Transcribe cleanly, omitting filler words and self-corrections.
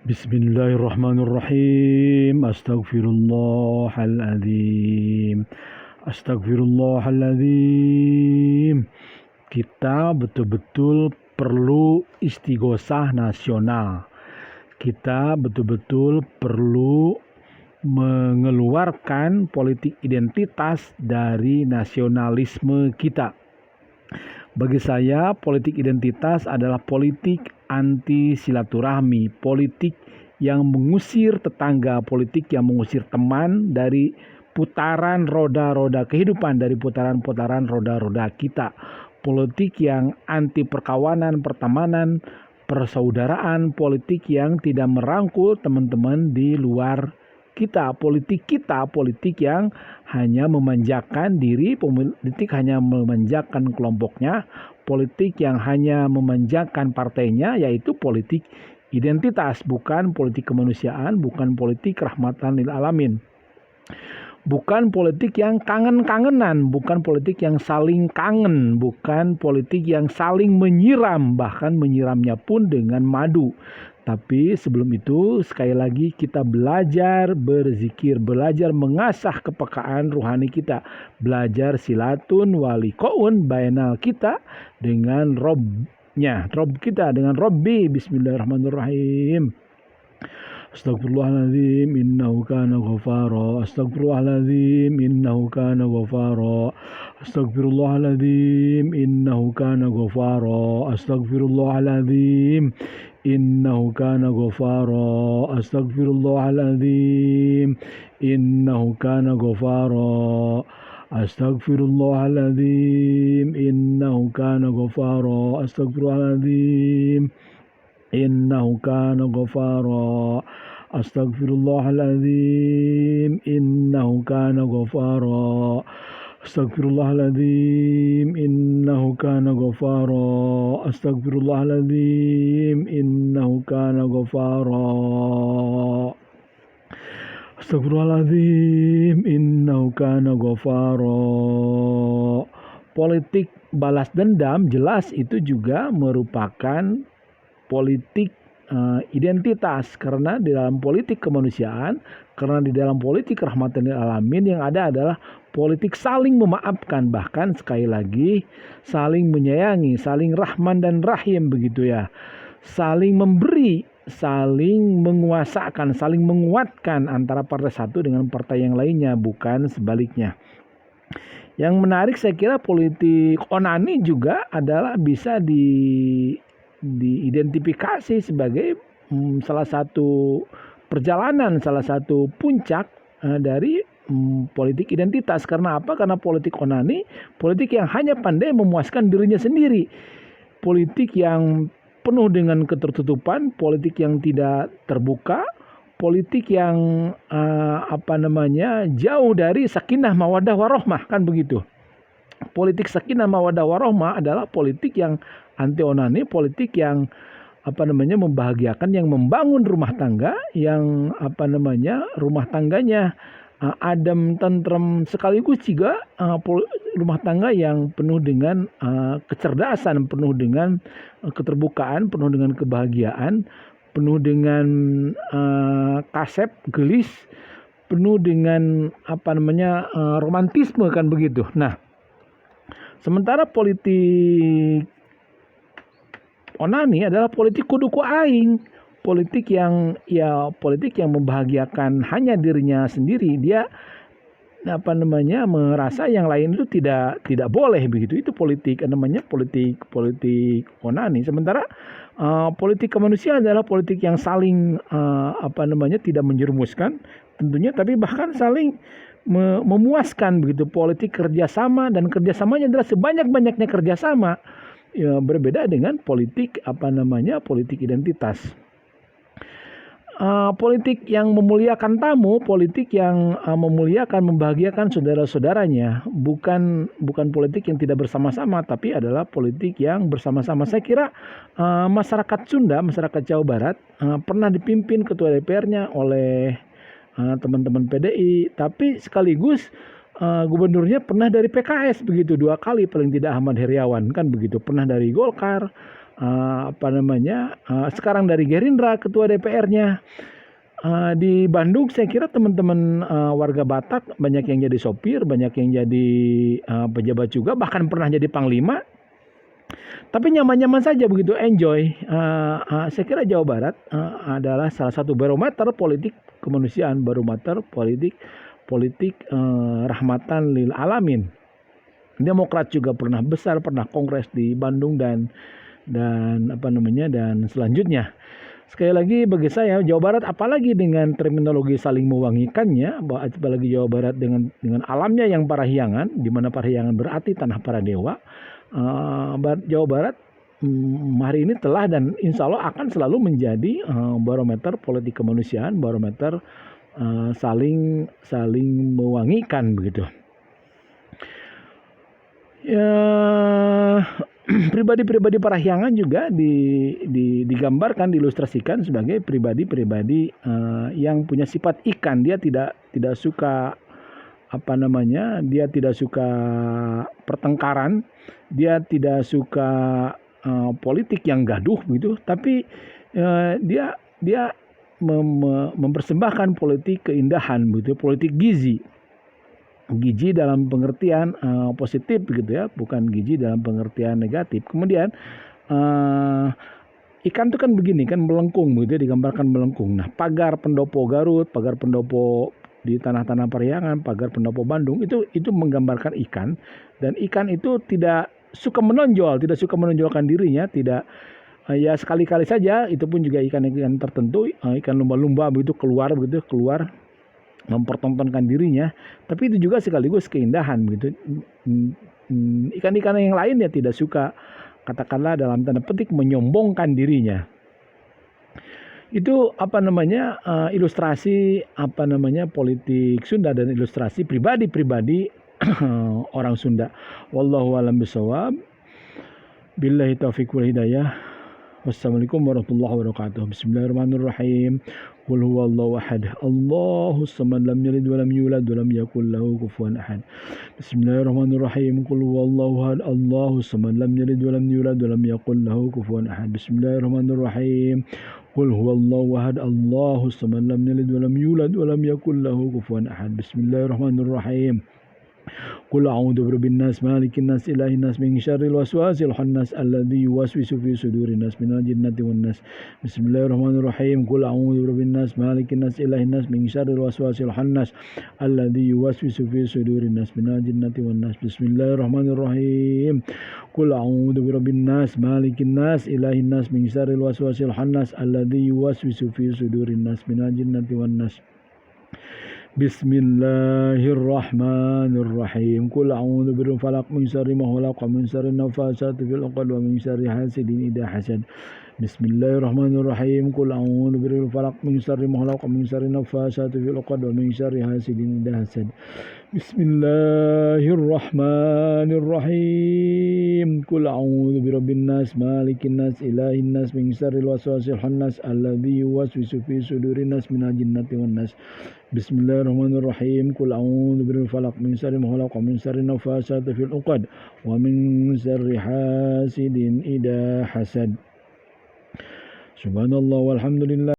Bismillahirrahmanirrahim. Astagfirullahaladzim. Astagfirullahaladzim. Kita betul-betul perlu istighosah nasional. Kita betul-betul perlu mengeluarkan politik identitas dari nasionalisme kita. Bagi saya, politik identitas adalah politik anti silaturahmi, politik yang mengusir tetangga, politik yang mengusir teman dari putaran roda-roda kehidupan, dari putaran-putaran roda-roda kita. Politik yang anti perkawanan, pertemanan, persaudaraan, politik yang tidak merangkul teman-teman di luar kita, politik yang hanya memanjakan diri, politik hanya memanjakan kelompoknya, politik yang hanya memanjakan partainya, yaitu politik identitas, bukan politik kemanusiaan, bukan politik rahmatan lil alamin. Bukan politik yang kangen-kangenan, bukan politik yang saling kangen, bukan politik yang saling menyiram, bahkan menyiramnya pun dengan madu. Tapi sebelum itu, sekali lagi kita belajar berzikir, belajar mengasah kepekaan ruhani kita, belajar silatun walikoun bainal kita dengan Robnya, Rob kita dengan Robbi. Bismillahirrahmanirrahim. Astagfirullahaladzim innahu kana ghafara. Astagfirullahaladzim innahu kana ghafara. Astagfirullahaladzim innahu kana ghafara. Astagfirullahaladzim innahu kana ghafara. Astagfirullahaladzim innahu kana ghafara. Astagfirullahaladzim innahu kana ghafara. Astagfirullahaladzim innahu kana ghafara. Astagfirullahaladzim innahu kana ghafara. Astagfirullahaladzim innahu kana ghafara. Astagfirullahaladzim innahu kana ghafara. Astagfirullahaladzim innahu kana ghafara. Politik balas dendam jelas itu juga merupakan politik identitas, karena di dalam politik kemanusiaan, karena di dalam politik rahmatan lil alamin yang ada adalah politik saling memaafkan, bahkan sekali lagi saling menyayangi, saling rahman dan rahim begitu ya, saling memberi, saling menguasakan, saling menguatkan antara partai satu dengan partai yang lainnya, bukan sebaliknya. Yang menarik saya kira politik onani juga adalah bisa diidentifikasi sebagai salah satu perjalanan, salah satu puncak dari politik identitas. Karena apa? Karena politik onani, politik yang hanya pandai memuaskan dirinya sendiri, politik yang penuh dengan ketertutupan, politik yang tidak terbuka, politik yang jauh dari sakinah mawaddah warohmah, kan begitu. Politik sakinah mawaddah warohmah adalah politik yang anti onani, politik yang membahagiakan, yang membangun rumah tangga, yang rumah tangganya adem, tentrem, sekaligus juga rumah tangga yang penuh dengan kecerdasan, penuh dengan keterbukaan, penuh dengan kebahagiaan, penuh dengan kasep, gelis, penuh dengan romantisme, kan begitu. Nah, sementara politik onani adalah politik kuduku aing, politik yang membahagiakan hanya dirinya sendiri. Dia merasa yang lain itu tidak boleh begitu. Itu politik politik onani. Sementara politik kemanusiaan adalah politik yang saling tidak menjerumuskan tentunya, tapi bahkan saling memuaskan begitu. Politik kerjasama, dan kerjasamanya adalah sebanyak-banyaknya kerjasama. Ya, berbeda dengan politik politik identitas. Politik yang memuliakan tamu, politik yang memuliakan, membahagiakan saudara-saudaranya, bukan politik yang tidak bersama-sama, tapi adalah politik yang bersama-sama. Saya kira masyarakat Sunda, masyarakat Jawa Barat pernah dipimpin ketua DPR-nya oleh teman-teman PDI, tapi sekaligus gubernurnya pernah dari PKS begitu, 2 kali paling tidak, Ahmad Heriawan, kan begitu. Pernah dari Golkar, sekarang dari Gerindra ketua DPR-nya. Di Bandung saya kira teman-teman warga Batak banyak yang jadi sopir, banyak yang jadi pejabat juga, bahkan pernah jadi panglima. Tapi nyaman-nyaman saja begitu, enjoy. Saya kira Jawa Barat adalah salah satu barometer politik kemanusiaan, barometer politik rahmatan lil alamin. Demokrat juga pernah besar, pernah kongres di Bandung dan selanjutnya. Sekali lagi bagi saya Jawa Barat, apalagi dengan terminologi saling mewangikannya, apalagi Jawa Barat dengan alamnya yang parahyangan, di mana parahyangan berarti tanah para dewa. Jawa Barat hari ini telah dan insya Allah akan selalu menjadi barometer politik kemanusiaan, barometer saling mewangikan begitu. Ya, pribadi-pribadi parahyangan juga digambarkan, diilustrasikan sebagai pribadi-pribadi yang punya sifat ikan. Dia tidak suka dia tidak suka pertengkaran, dia tidak suka politik yang gaduh gitu, tapi dia mempersembahkan politik keindahan begitu, politik gizi dalam pengertian positif gitu ya, bukan gizi dalam pengertian negatif. Kemudian ikan itu kan begini kan, melengkung begitu, digambarkan melengkung. Nah, pagar pendopo Garut, pagar pendopo di tanah-tanah Parahyangan, pagar pendopo Bandung itu menggambarkan ikan, dan ikan itu tidak suka menonjol, tidak suka menonjolkan dirinya, tidak ya sekali-kali saja, itu pun juga ikan-ikan tertentu, ikan lumba-lumba begitu keluar mempertontonkan dirinya, tapi itu juga sekaligus keindahan begitu. Ikan-ikan yang lain ya tidak suka, katakanlah dalam tanda petik, menyombongkan dirinya. Itu ilustrasi politik Sunda dan ilustrasi pribadi orang Sunda. Wallahu a'lam bishawab. Billahi taufiq wal hidayah. Wassalamualaikum warahmatullahi wabarakatuh. Bismillahirrahmanirrahim. Qul huwallahu ahad. Allahus samad, lam yalid wa lam yulad wa lam yakul lahu kufuwan ahad. Bismillahirrahmanirrahim. Qul huwallahu ahad. Allahus samad, lam yalid wa lam yulad wa lam yakul lahu kufuwan ahad. Bismillahirrahmanirrahim. Qul huwallahu ahad. Allahus samad, lam yalid wa lam yulad wa lam yakul lahu kufuwan ahad. Bismillahirrahmanirrahim. Qul a'udzu birabbin nas, malikin nas, ilahin nas, min syarril waswasil khannas alladzi yuwaswisu fi sudurin nas, minal jinnati wan nas. Bismillahirrahmanirrahim. Qul a'udzu birabbin nas, malikin nas, ilahin nas, min syarril waswasil khannas alladzi yuwaswisu fi sudurin nas, minal jinnati wan nas. Bismillahirrahmanirrahim. Qul a'udzu birabbin nas, malikin nas, ilahin nas, min syarril waswasil khannas alladzi yuwaswisu fi sudurin nas, minal jinnati wan nas. Bismillahirrahmanirrahim. Qul a'udzu birabbil falaq, min syarri ma khalaq, min syarri nafasati fil 'uqad, wa min syarri hasidin idza hasad. Bismillahirrahmanirrahim. Qul a'udzu birabbil falaq, min syarri ma khalaq, min syarri nafasati fil 'uqad, wa min syarri hasidin idza hasad. Bismillahirrahmanirrahim. Qul a'udzu birabbin nas, malikin nas, ilahin nas, min syarril waswasil khannas alladzi yuwaswisu fi sudurin nas, minal jinnati wan nas. Bismillahirrahmanirrahim. Qul a'udzu birabbil falaq, min syarri ma khalaq, min syarri nafasati fil 'uqad, wa min syarri hasidin idza hasad. Subhanallah walhamdulillah.